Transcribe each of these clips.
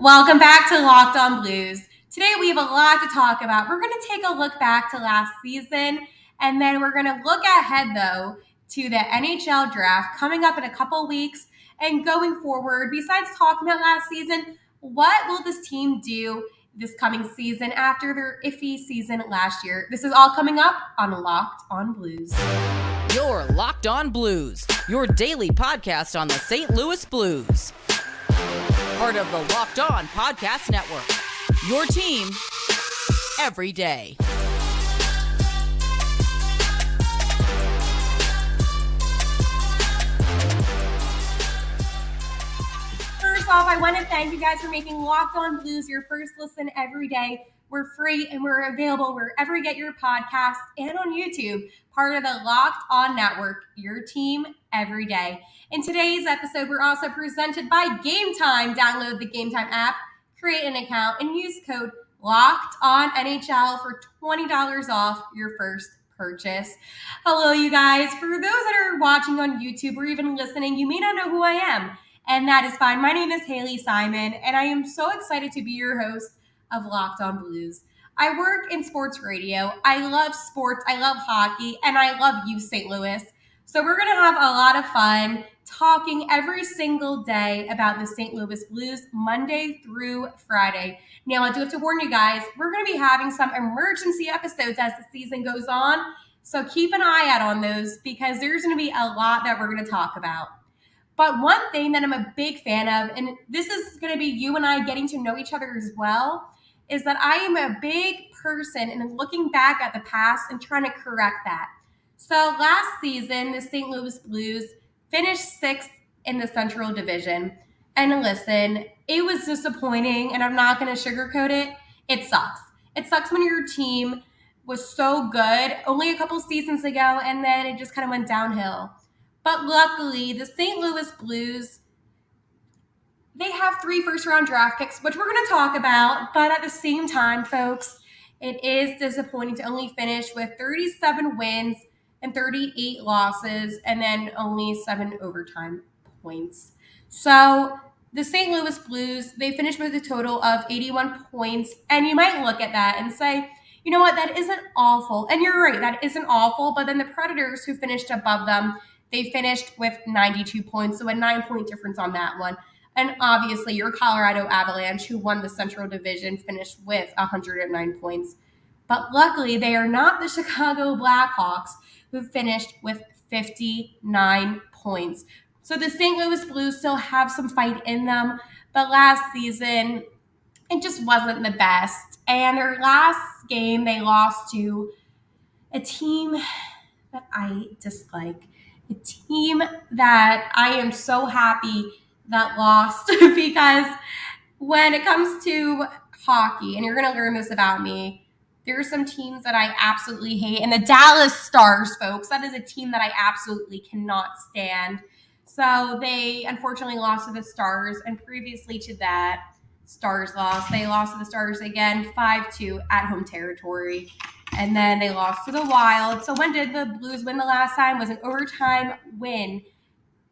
Welcome back to Locked On Blues. Today we have a lot to talk about. We're going to take a look back to last season, and then we're going to look ahead, though, to the NHL draft coming up in a couple weeks and going forward. Besides talking about last season, what will this team do this coming season after their iffy season last year? This is all coming up on Locked On Blues. You're Locked On Blues, your daily podcast on the St. Louis Blues. Part of the Locked On Podcast Network, your team every day. First off, I want to thank you guys for making Locked On Blues your first listen every day. We're free and we're available wherever you get your podcasts and on YouTube, part of the Locked On Network, your team every day. In today's episode, we're also presented by Gametime. Download the Gametime app, create an account, and use code LOCKEDONNHL for $20 off your first purchase. Hello, you guys. For those that are watching on YouTube or even listening, you may not know who I am, and that is fine. My name is Haley Simon, and I am so excited to be your host of Locked On Blues. I work in sports radio. I love sports. I love hockey, and I love you, St. Louis. So we're going to have a lot of fun talking every single day about the St. Louis Blues, Monday through Friday. Now, I do have to warn you guys, we're going to be having some emergency episodes as the season goes on. So keep an eye out on those because there's going to be a lot that we're going to talk about. But one thing that I'm a big fan of, and this is going to be you and I getting to know each other as well, is that I am a big person and looking back at the past and trying to correct that. So last season, the St. Louis Blues finished 6th in the Central Division. And listen, it was disappointing, and I'm not going to sugarcoat it. It sucks. It sucks when your team was so good only a couple seasons ago, and then it just kind of went downhill. But luckily, the St. Louis Blues, they have 3 first-round draft picks, which we're going to talk about. But at the same time, folks, it is disappointing to only finish with 37 wins and 38 losses, and then only 7 overtime points. So the St. Louis Blues, they finished with a total of 81 points. And you might look at that and say, you know what, that isn't awful. And you're right, that isn't awful. But then the Predators, who finished above them, they finished with 92 points. So a 9-point difference on that one. And obviously your Colorado Avalanche, who won the Central Division, finished with 109 points. But luckily, they are not the Chicago Blackhawks, who finished with 59 points. So the St. Louis Blues still have some fight in them, but last season, it just wasn't the best. And their last game, they lost to a team that I dislike, a team that I am so happy that lost because when it comes to hockey, and you're going to learn this about me, there are some teams that I absolutely hate. And the Dallas Stars, folks, that is a team that I absolutely cannot stand. So they unfortunately lost to the Stars. And previously to that, Stars lost. They lost to the Stars again, 5-2 at home territory. And then they lost to the Wild. So when did the Blues win the last time? It was an overtime win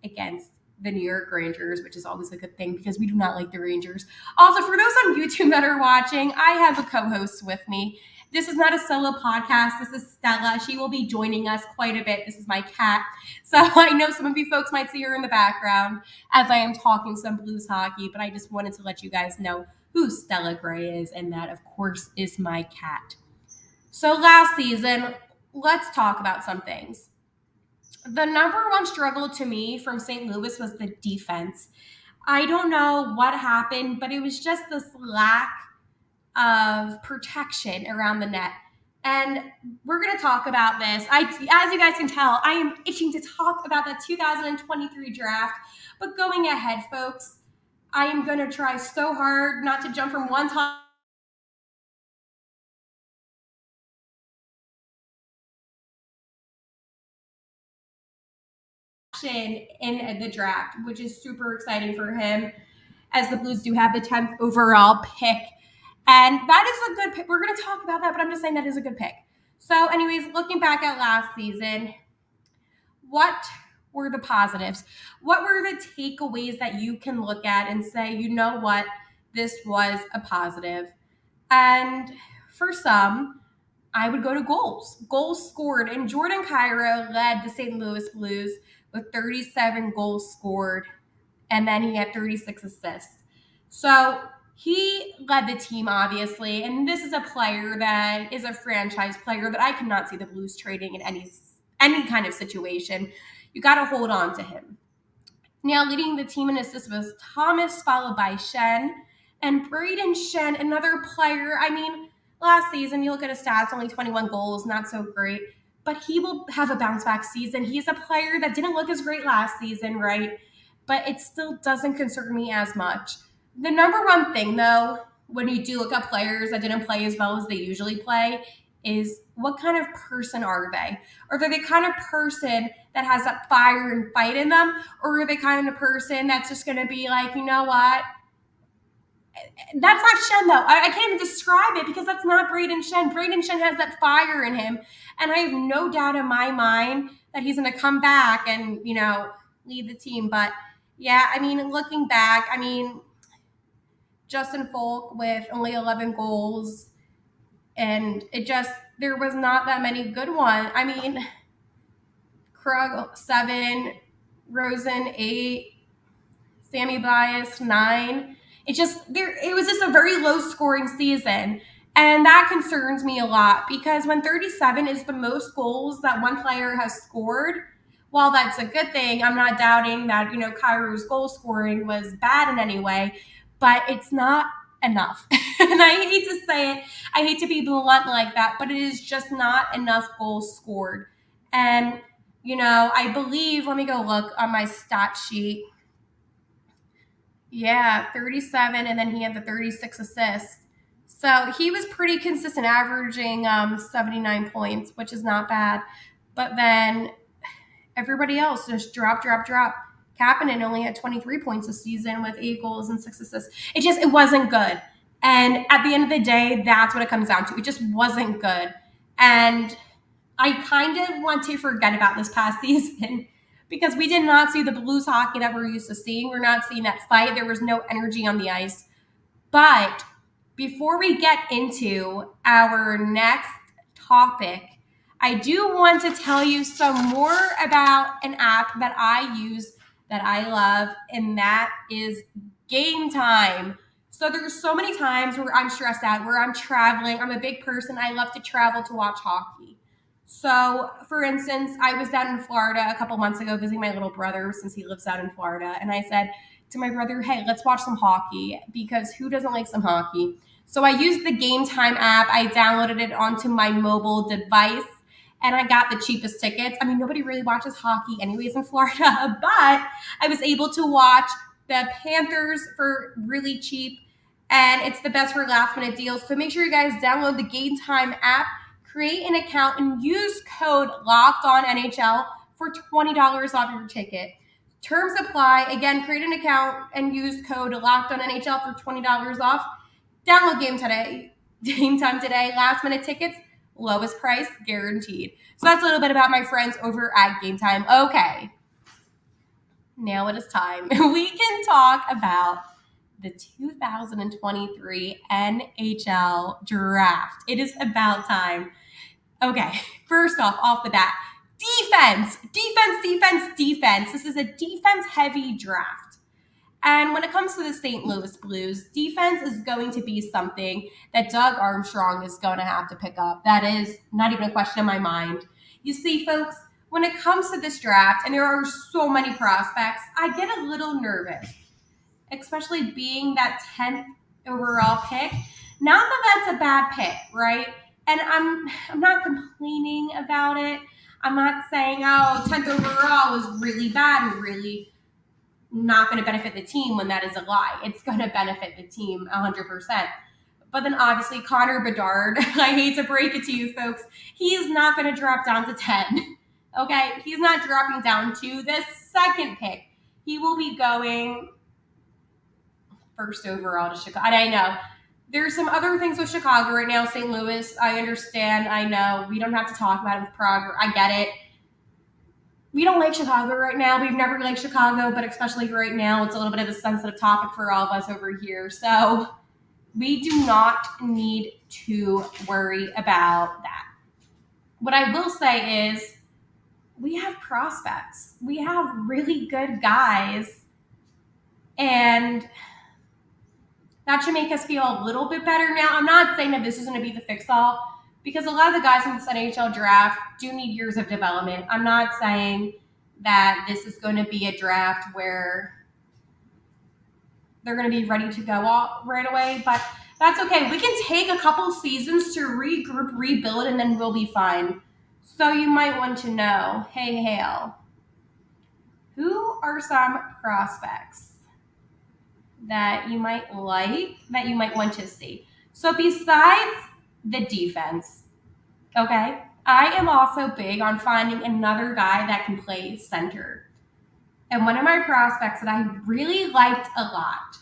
against the New York Rangers, which is always a good thing because we do not like the Rangers. Also, for those on YouTube that are watching, I have a co-host with me. This is not a solo podcast. This is Stella. She will be joining us quite a bit. This is my cat. So I know some of you folks might see her in the background as I am talking some Blues hockey, but I just wanted to let you guys know who Stella Gray is, and that, of course, is my cat. So last season, let's talk about some things. The number one struggle to me from St. Louis was the defense. I don't know what happened, but it was just this lack of protection around the net. And we're going to talk about this. As you guys can tell, I am itching to talk about the 2023 draft. But going ahead, folks, I am going to try so hard not to jump from one topic in the draft, which is super exciting for him, as the Blues do have the 10th overall pick. And that is a good pick. We're going to talk about that, but I'm just saying that is a good pick. So anyways, looking back at last season, what were the positives? What were the takeaways that you can look at and say, you know what, this was a positive. And for some, I would go to goals. Goals scored, and Jordan Cairo led the St. Louis Blues with 37 goals scored, and then he had 36 assists. So he led the team, obviously, and this is a player that is a franchise player that I cannot see the Blues trading in any kind of situation. You got to hold on to him. Now, leading the team in assists was Thomas, followed by Shen. And Braden Shen, another player. I mean, last season, you look at his stats, only 21 goals, not so great. But he will have a bounce back season. He's a player that didn't look as great last season, right? But it still doesn't concern me as much. The number one thing, though, when you do look at players that didn't play as well as they usually play, is what kind of person are they? Are they the kind of person that has that fire and fight in them? Or are they kind of the person that's just going to be like, you know what? That's not Shen, though. I can't even describe it because that's not Braden Shen. Braden Shen has that fire in him. And I have no doubt in my mind that he's going to come back and, lead the team. But, yeah, I mean, looking back, Justin Folk with only 11 goals. And there was not that many good ones. I mean, Krug, 7, Rosen, 8, Sammy Bias, 9. It was just a very low scoring season. And that concerns me a lot because when 37 is the most goals that one player has scored, while that's a good thing, I'm not doubting that, Cairo's goal scoring was bad in any way, but it's not enough. And I hate to say it, I hate to be blunt like that, but it is just not enough goals scored. And, I believe, let me go look on my stat sheet. Yeah, 37, and then he had the 36 assists. So he was pretty consistent, averaging 79 points, which is not bad. But then everybody else just drop. Kapanen only had 23 points this season with 8 goals and 6 assists. It wasn't good. And at the end of the day, that's what it comes down to. It just wasn't good. And I kind of want to forget about this past season because we did not see the Blues hockey that we're used to seeing. We're not seeing that fight. There was no energy on the ice. But before we get into our next topic, I do want to tell you some more about an app that I use that I love, and that is Gametime. So there's so many times where I'm stressed out, where I'm traveling. I'm a big person. I love to travel to watch hockey. So, for instance, I was down in Florida a couple months ago visiting my little brother since he lives out in Florida. And I said to my brother, hey, let's watch some hockey because who doesn't like some hockey? So I used the Gametime app. I downloaded it onto my mobile device and I got the cheapest tickets. I mean, nobody really watches hockey anyways in Florida, but I was able to watch the Panthers for really cheap. And it's the best for last minute deals. So make sure you guys download the Gametime app, create an account, and use code LOCKEDONNHL for $20 off your ticket. Terms apply. Again, create an account and use code LOCKEDONNHL for $20 off. Download Gametime today. Last minute tickets, lowest price guaranteed. So that's a little bit about my friends over at Gametime. Okay, now it is time. We can talk about the 2023 NHL draft. It is about time. Okay, first off the bat, defense. This is a defense-heavy draft. And when it comes to the St. Louis Blues, defense is going to be something that Doug Armstrong is going to have to pick up. That is not even a question in my mind. You see, folks, when it comes to this draft, and there are so many prospects, I get a little nervous, especially being that 10th overall pick. Not that that's a bad pick, right? And I'm not complaining about it. I'm not saying, 10th overall was really bad and really not going to benefit the team when that is a lie. It's going to benefit the team 100%. But then obviously Connor Bedard, I hate to break it to you folks, he is not going to drop down to 10. Okay? He's not dropping down to the second pick. He will be going first overall to Chicago. And I know there's some other things with Chicago right now. St. Louis, I understand. I know we don't have to talk about it with Prague. I get it. we don't like Chicago right now. We've never liked Chicago, but especially right now, it's a little bit of a sensitive topic for all of us over here. So we do not need to worry about that. What I will say is we have prospects. We have really good guys. And that should make us feel a little bit better. Now, I'm not saying that this is going to be the fix-all because a lot of the guys in this NHL draft do need years of development. I'm not saying that this is going to be a draft where they're going to be ready to go all right away, but that's okay. We can take a couple seasons to regroup, rebuild, and then we'll be fine. So you might want to know, hey, Hale, who are some prospects that you might like, that you might want to see? So besides the defense, okay, I am also big on finding another guy that can play center. And one of my prospects that I really liked a lot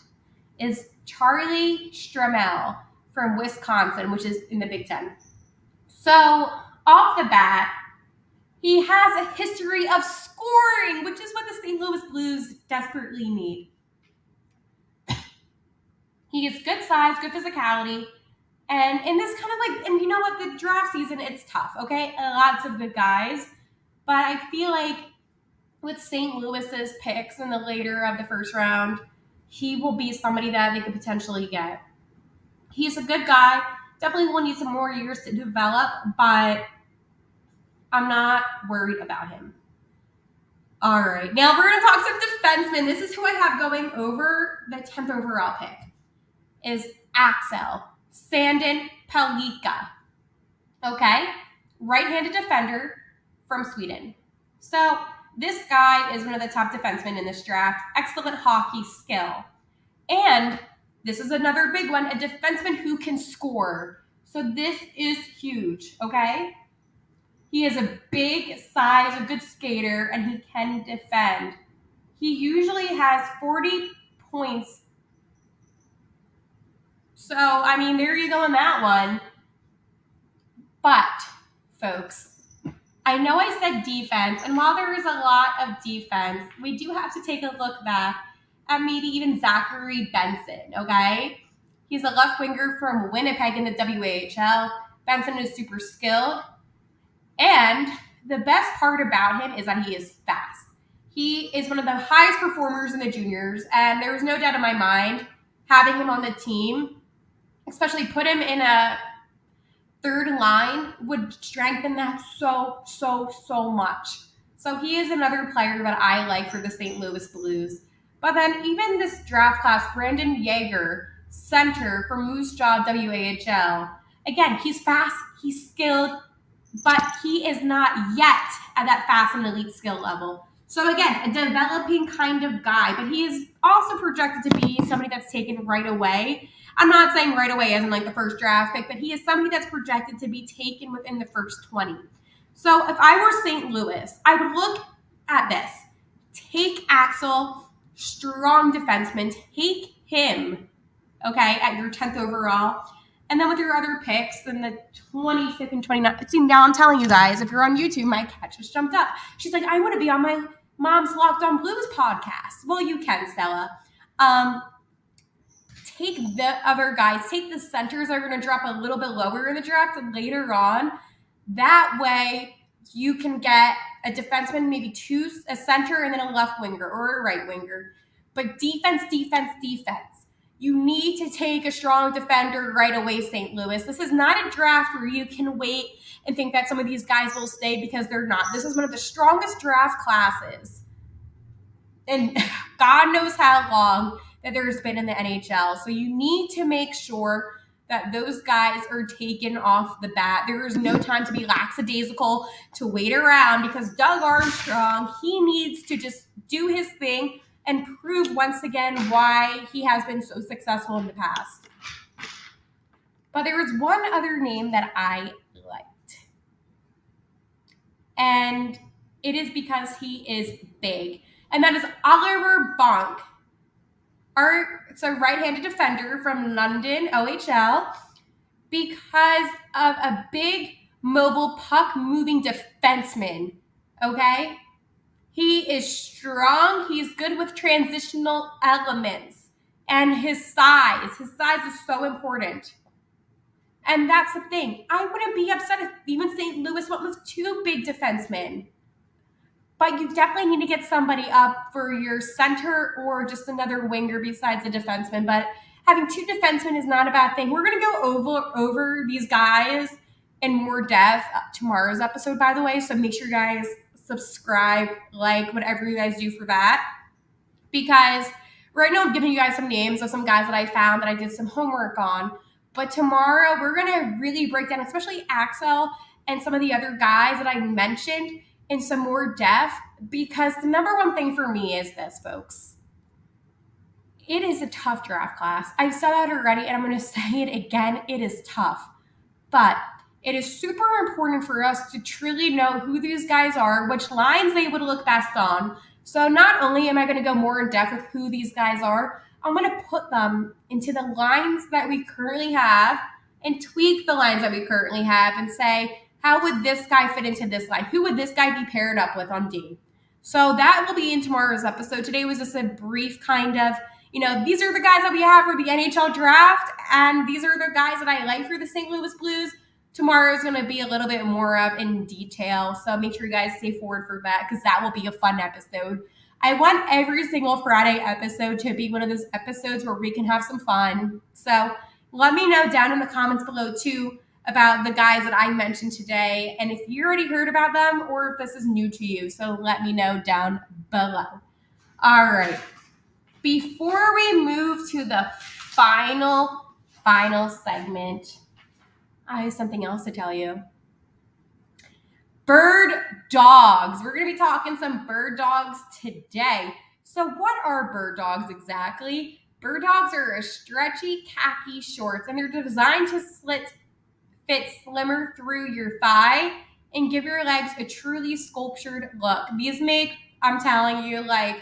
is Charlie Stramel from Wisconsin, which is in the Big Ten. So off the bat, he has a history of scoring, which is what the St. Louis Blues desperately need. He is good size, good physicality, and in this kind of like, and you know what, the draft season, it's tough, okay? Lots of good guys, but I feel like with St. Louis's picks in the later of the first round, he will be somebody that they could potentially get. He's a good guy. Definitely will need some more years to develop, but I'm not worried about him. All right, now we're going to talk some defensemen. This is who I have going over the 10th overall pick, is Axel Sandin Pellikka. Okay, right-handed defender from Sweden. So this guy is one of the top defensemen in this draft. Excellent hockey skill. And this is another big one, a defenseman who can score. So this is huge, okay? He is a big size, a good skater, and he can defend. He usually has 40 points. So, I mean, there you go on that one. But, folks, I know I said defense, and while there is a lot of defense, we do have to take a look back at maybe even Zachary Benson, okay? He's a left winger from Winnipeg in the WAHL. Benson is super skilled. And the best part about him is that he is fast. He is one of the highest performers in the juniors, and there was no doubt in my mind having him on the team, especially put him in a third line, would strengthen that so much. So he is another player that I like for the St. Louis Blues. But then even this draft class, Brandon Yeager, center for Moose Jaw WAHL. Again, he's fast, he's skilled, but he is not yet at that fast and elite skill level. So again, a developing kind of guy, but he is also projected to be somebody that's taken right away. I'm not saying right away as in like the first draft pick, but he is somebody that's projected to be taken within the first 20. So if I were St. Louis, I would look at this. Take Axel, strong defenseman, take him, okay, at your 10th overall. And then with your other picks, in the 25th and 29th, see, now I'm telling you guys, if you're on YouTube, my cat just jumped up. She's like, I want to be on my mom's Locked On Blues podcast. Well, you can, Stella. Take the other guys, take the centers that are going to drop a little bit lower in the draft later on. That way, you can get a defenseman, maybe a center, and then a left winger or a right winger. But defense. You need to take a strong defender right away, St. Louis. This is not a draft where you can wait and think that some of these guys will stay because they're not. This is one of the strongest draft classes. And God knows how long that there's been in the NHL. So you need to make sure that those guys are taken off the bat. There is no time to be lackadaisical, to wait around, because Doug Armstrong, he needs to just do his thing and prove once again why he has been so successful in the past. But there was one other name that I liked. And it is because he is big. And that is Oliver Bonk. It's a right-handed defender from London, OHL, because of a big, mobile, puck-moving defenseman, okay? He is strong. He's good with transitional elements. And his size is so important. And that's the thing. I wouldn't be upset if even St. Louis went with 2 big defensemen. But you definitely need to get somebody up for your center or just another winger besides a defenseman. But having 2 defensemen is not a bad thing. We're going to go over these guys in more depth tomorrow's episode, by the way. So make sure you guys subscribe, like, whatever you guys do for that. Because right now I'm giving you guys some names of some guys that I found that I did some homework on. But tomorrow we're going to really break down, especially Axel and some of the other guys that I mentioned in some more depth. Because the number one thing for me is this, folks. It is a tough draft class. I've said that already, and I'm going to say it again. It is tough. But it is super important for us to truly know who these guys are, which lines they would look best on. So not only am I going to go more in depth with who these guys are, I'm going to put them into the lines that we currently have and tweak the lines that we currently have and say, how would this guy fit into this line? Who would this guy be paired up with on D? So that will be in tomorrow's episode. Today was just a brief kind of, these are the guys that we have for the NHL draft, and these are the guys that I like for the St. Louis Blues. Tomorrow is going to be a little bit more of in detail, so make sure you guys stay forward for that because that will be a fun episode. I want every single Friday episode to be one of those episodes where we can have some fun. So let me know down in the comments below too about the guys that I mentioned today, and if you already heard about them or if this is new to you. So let me know down below. All right. Before we move to the final segment, I have something else to tell you. Bird dogs. We're going to be talking some bird dogs today. So what are bird dogs exactly? Bird dogs are a stretchy khaki shorts, and they're designed to fit slimmer through your thigh and give your legs a truly sculptured look. These make, I'm telling you, like,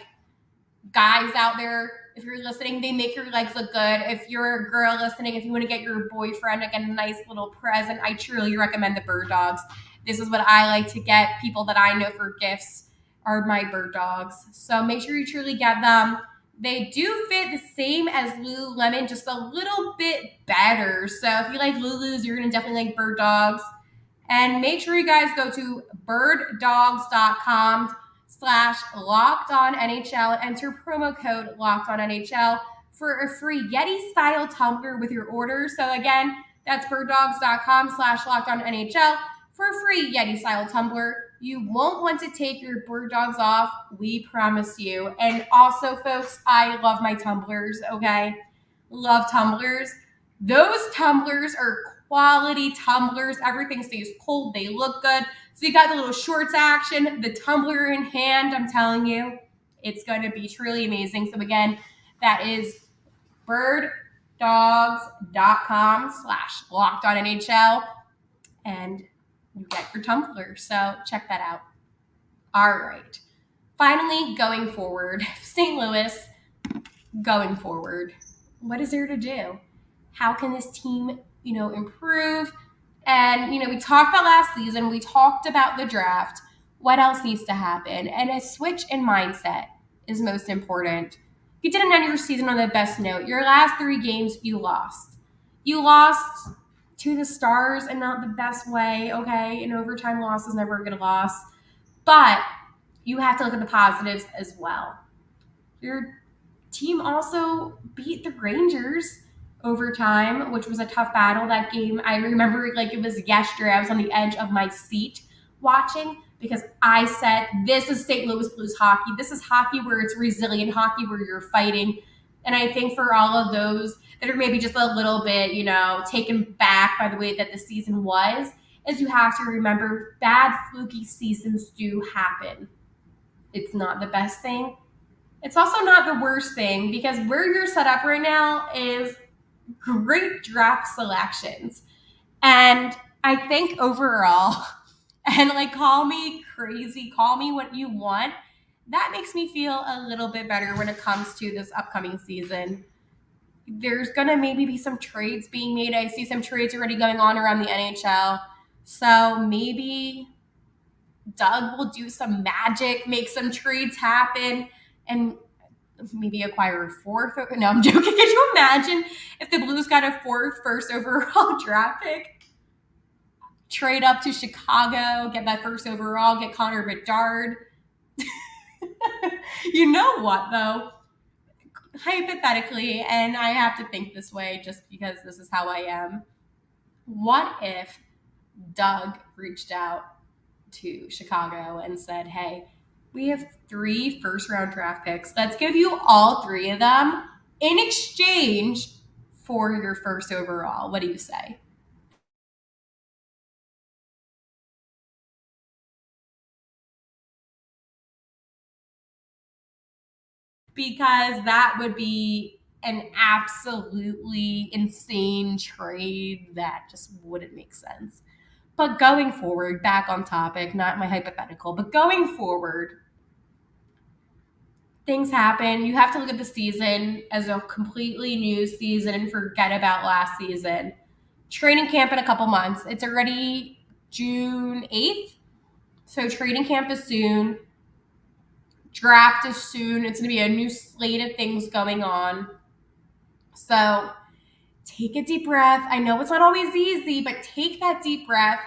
guys out there, if you're listening, they make your legs look good. If you're a girl listening, if you want to get your boyfriend like a nice little present, I truly recommend the bird dogs. This is what I like to get people that I know for gifts are my bird dogs. So make sure you truly get them. They do fit the same as Lululemon, just a little bit better. So if you like Lulus, you're going to definitely like bird dogs. And make sure you guys go to birddogs.com/LockedOnNHL and enter promo code LockedOnNHL for a free Yeti style tumbler with your order. So again, that's birddogs.com/LockedOnNHL for a free Yeti style tumbler. You won't want to take your bird dogs off, we promise you. And also, folks, I love my tumblers, okay? Love tumblers. Those tumblers are quality tumblers. Everything stays cold. They look good. So you got the little shorts action, the tumbler in hand. I'm telling you, it's going to be truly amazing. So again, that is birddogs.com/LockedOnNHL, and you get your tumbler. So check that out. All right. Finally, going forward, St. Louis, going forward, what is there to do? How can this team, improve? And, we talked about last season. We talked about the draft. What else needs to happen? And a switch in mindset is most important. You didn't end your season on the best note. Your last 3 games, you lost. You lost to the Stars and not the best way, okay? An overtime loss is never a good loss. But you have to look at the positives as well. Your team also beat the Rangers overtime, which was a tough battle. That game, I remember like it was yesterday. I was on the edge of my seat watching because I said, this is St. Louis Blues hockey. This is hockey where it's resilient, hockey where you're fighting. And I think for all of those that are maybe just a little bit, taken back by the way that the season was, is you have to remember bad fluky seasons do happen. It's not the best thing. It's also not the worst thing because where you're set up right now is great draft selections. And I think overall, and call me crazy, call me what you want, that makes me feel a little bit better when it comes to this upcoming season. There's going to maybe be some trades being made. I see some trades already going on around the NHL. So maybe Doug will do some magic, make some trades happen, and maybe acquire a fourth. No, I'm joking. Could you imagine if the Blues got a fourth first overall draft pick? Trade up to Chicago, get that first overall, get Connor Bedard. You know what, though? Hypothetically, and I have to think this way just because this is how I am. What if Doug reached out to Chicago and said, hey, we have 3 first round draft picks. Let's give you all 3 of them in exchange for your first overall. What do you say? Because that would be an absolutely insane trade that just wouldn't make sense. But going forward, back on topic, not my hypothetical, but going forward, things happen. You have to look at the season as a completely new season and forget about last season. Training camp in a couple months. It's already June 8th. So training camp is soon. Draft is soon. It's going to be a new slate of things going on. So take a deep breath. I know it's not always easy, but take that deep breath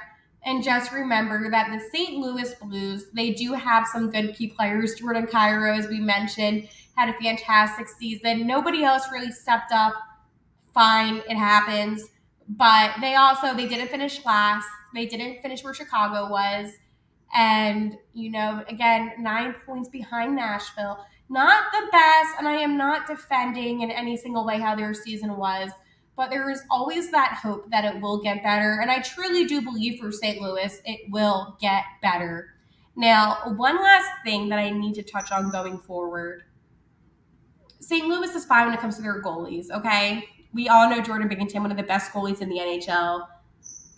and just remember that the St. Louis Blues, they do have some good key players. Jordan Cairo, as we mentioned, had a fantastic season. Nobody else really stepped up. Fine, it happens. But they didn't finish last. They didn't finish where Chicago was. And, again, 9 points behind Nashville. Not the best, and I am not defending in any single way how their season was, but there is always that hope that it will get better. And I truly do believe for St. Louis, it will get better. Now, one last thing that I need to touch on going forward. St. Louis is fine when it comes to their goalies, okay? We all know Jordan Binnington, one of the best goalies in the NHL.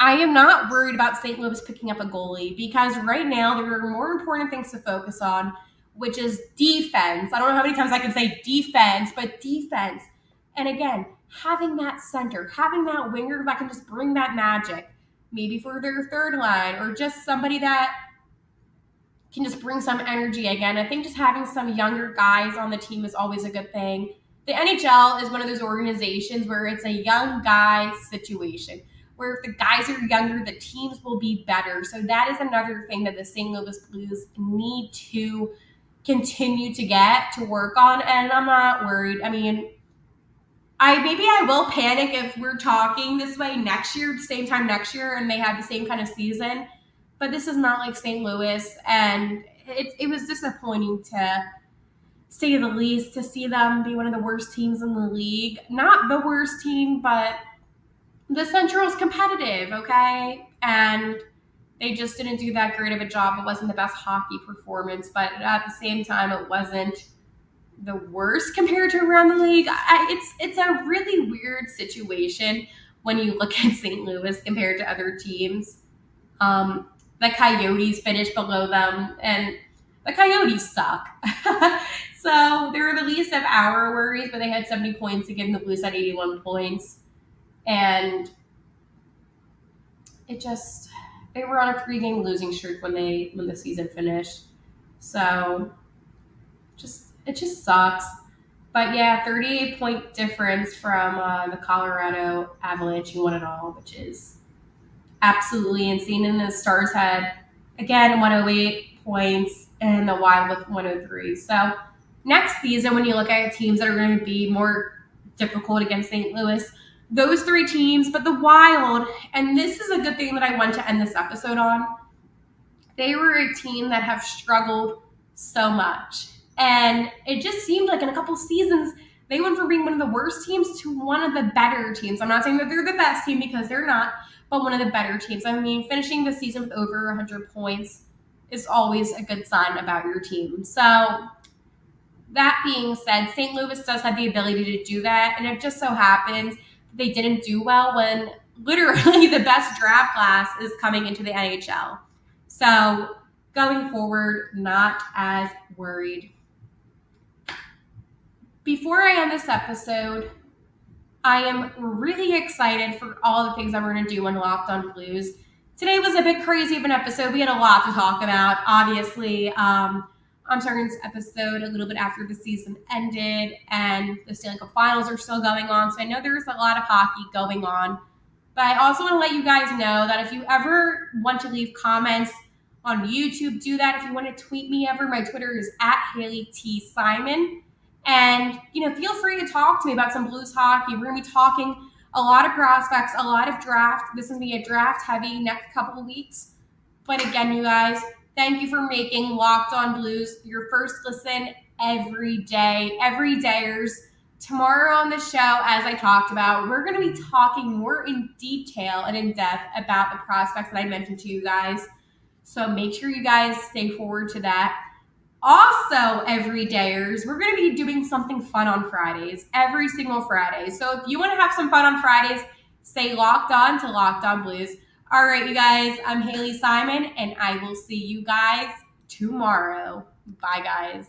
I am not worried about St. Louis picking up a goalie because right now there are more important things to focus on, which is defense. I don't know how many times I can say defense, but defense. And again, having that center, having that winger that can just bring that magic, maybe for their third line, or just somebody that can just bring some energy again. I think just having some younger guys on the team is always a good thing. The NHL is one of those organizations where it's a young guy situation, where if the guys are younger, the teams will be better. So that is another thing that the St. Louis Blues need to continue to get to work on. And I'm not worried. I mean, I will panic if we're talking this way next year, same time next year, and they have the same kind of season. But this is not like St. Louis, and it was disappointing to say the least to see them be one of the worst teams in the league. Not the worst team, but the Central is competitive, okay? And they just didn't do that great of a job. It wasn't the best hockey performance, but at the same time, it wasn't the worst compared to around the league. It's a really weird situation when you look at St. Louis compared to other teams. The Coyotes finished below them, and the Coyotes suck. So they were the least of our worries, but they had 70 points again. The Blues had 81 points. And they were on a 3-game losing streak when the season finished. So it just sucks. But yeah, 38-point difference from the Colorado Avalanche. You won it all, which is absolutely insane. And the Stars had, again, 108 points and the Wild with 103. So next season, when you look at teams that are going to be more difficult against St. Louis, those 3 teams, but the Wild, and this is a good thing that I want to end this episode on, they were a team that have struggled so much. And it just seemed like in a couple seasons, they went from being one of the worst teams to one of the better teams. I'm not saying that they're the best team because they're not, but one of the better teams. I mean, finishing the season with over 100 points is always a good sign about your team. So that being said, St. Louis does have the ability to do that. And it just so happens they didn't do well when literally the best draft class is coming into the NHL. So going forward, not as worried. Before I end this episode, I am really excited for all the things that we're going to do on Locked On Blues. today was a bit crazy of an episode. We had a lot to talk about. Obviously, I'm starting this episode a little bit after the season ended and the Stanley Cup Finals are still going on. So I know there's a lot of hockey going on. But I also want to let you guys know that if you ever want to leave comments on YouTube, do that. If you want to tweet me ever, my Twitter is @HaleyTSimon. And, feel free to talk to me about some Blues hockey. We're going to be talking a lot of prospects, a lot of draft. This is going to be a draft heavy next couple of weeks. But again, you guys, thank you for making Locked On Blues your first listen every day, everydayers. Tomorrow on the show, as I talked about, we're going to be talking more in detail and in depth about the prospects that I mentioned to you guys. So make sure you guys stay forward to that. Also, everydayers, we're going to be doing something fun on Fridays, every single Friday. So if you want to have some fun on Fridays, stay locked on to Locked On Blues. All right, you guys, I'm Haley Simon, and I will see you guys tomorrow. Bye, guys.